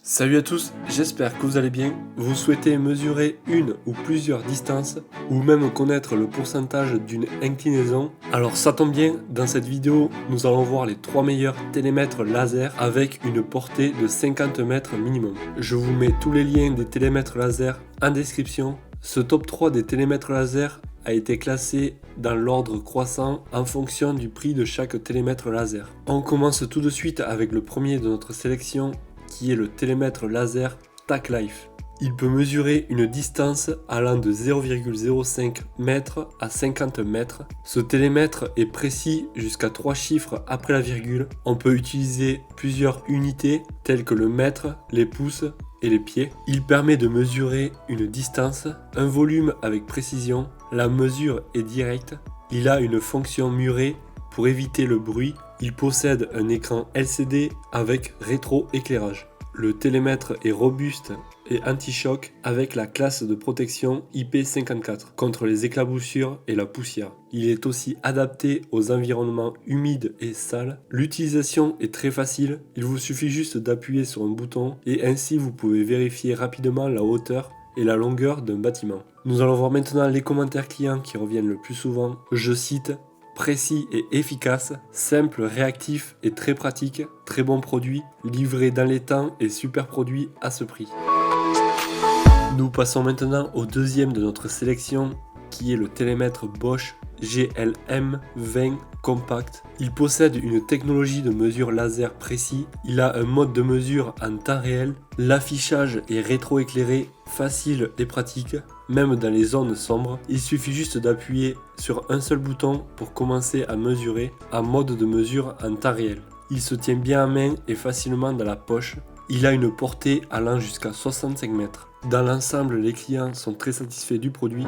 Salut à tous, j'espère que vous allez bien. Vous souhaitez mesurer une ou plusieurs distances ou même connaître le pourcentage d'une inclinaison? Alors ça tombe bien, dans cette vidéo, nous allons voir les 3 meilleurs télémètres laser avec une portée de 50 mètres minimum. Je vous mets tous les liens des télémètres laser en description. Ce top 3 des télémètres laser a été classé dans l'ordre croissant en fonction du prix de chaque télémètre laser. On commence tout de suite avec le premier de notre sélection, qui est le télémètre laser TAClife. Il peut mesurer une distance allant de 0,05 m à 50 mètres. Ce télémètre est précis jusqu'à 3 chiffres après la virgule. On peut utiliser plusieurs unités telles que le mètre, les pouces et les pieds. Il permet de mesurer une distance, un volume avec précision. La mesure est directe. Il a une fonction murée pour éviter le bruit. Il possède un écran LCD avec rétroéclairage. Le télémètre est robuste et anti-choc avec la classe de protection IP54 contre les éclaboussures et la poussière. Il est aussi adapté aux environnements humides et sales. L'utilisation est très facile, il vous suffit juste d'appuyer sur un bouton et ainsi vous pouvez vérifier rapidement la hauteur et la longueur d'un bâtiment. Nous allons voir maintenant les commentaires clients qui reviennent le plus souvent. Je cite: précis et efficace, simple, réactif et très pratique, très bon produit, livré dans les temps et super produit à ce prix. Nous passons maintenant au deuxième de notre sélection, qui est le télémètre Bosch GLM20 Compact. Il possède une technologie de mesure laser précis, il a un mode de mesure en temps réel, l'affichage est rétroéclairé, facile et pratique, même dans les zones sombres. Il suffit juste d'appuyer sur un seul bouton pour commencer à mesurer en mode de mesure en temps réel. Il se tient bien en main et facilement dans la poche. Il a une portée allant jusqu'à 65 mètres. Dans l'ensemble, les clients sont très satisfaits du produit.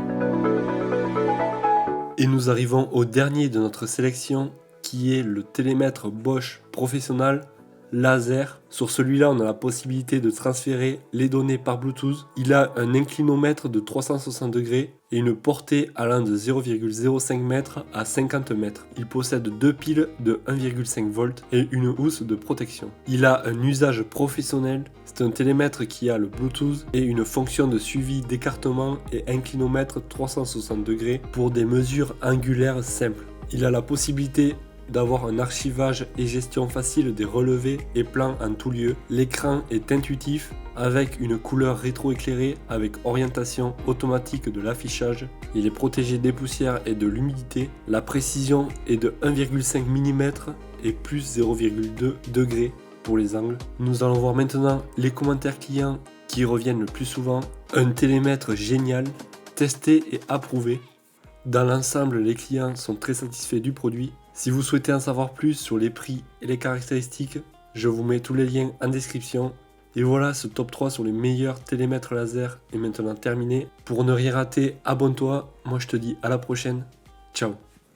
Et nous arrivons au dernier de notre sélection, qui est le télémètre Bosch Professional laser. Sur celui-là, on a la possibilité de transférer les données par Bluetooth. Il a un inclinomètre de 360 degrés et une portée allant de 0,05 m à 50 mètres. Il possède deux piles de 1,5 volts et une housse de protection. Il a un usage professionnel. C'est un télémètre qui a le Bluetooth et une fonction de suivi d'écartement et inclinomètre 360 degrés pour des mesures angulaires simples. Il a la possibilité d'avoir un archivage et gestion facile des relevés et plans en tout lieu. L'écran est intuitif avec une couleur rétroéclairée avec orientation automatique de l'affichage. Il est protégé des poussières et de l'humidité. La précision est de 1,5 mm et plus 0,2 degrés pour les angles. Nous allons voir maintenant les commentaires clients qui reviennent le plus souvent. Un télémètre génial, testé et approuvé. Dans l'ensemble, les clients sont très satisfaits du produit. Si vous souhaitez en savoir plus sur les prix et les caractéristiques, je vous mets tous les liens en description. Et voilà, ce top 3 sur les meilleurs télémètres laser est maintenant terminé. Pour ne rien rater, abonne-toi. Moi je te dis à la prochaine. Ciao.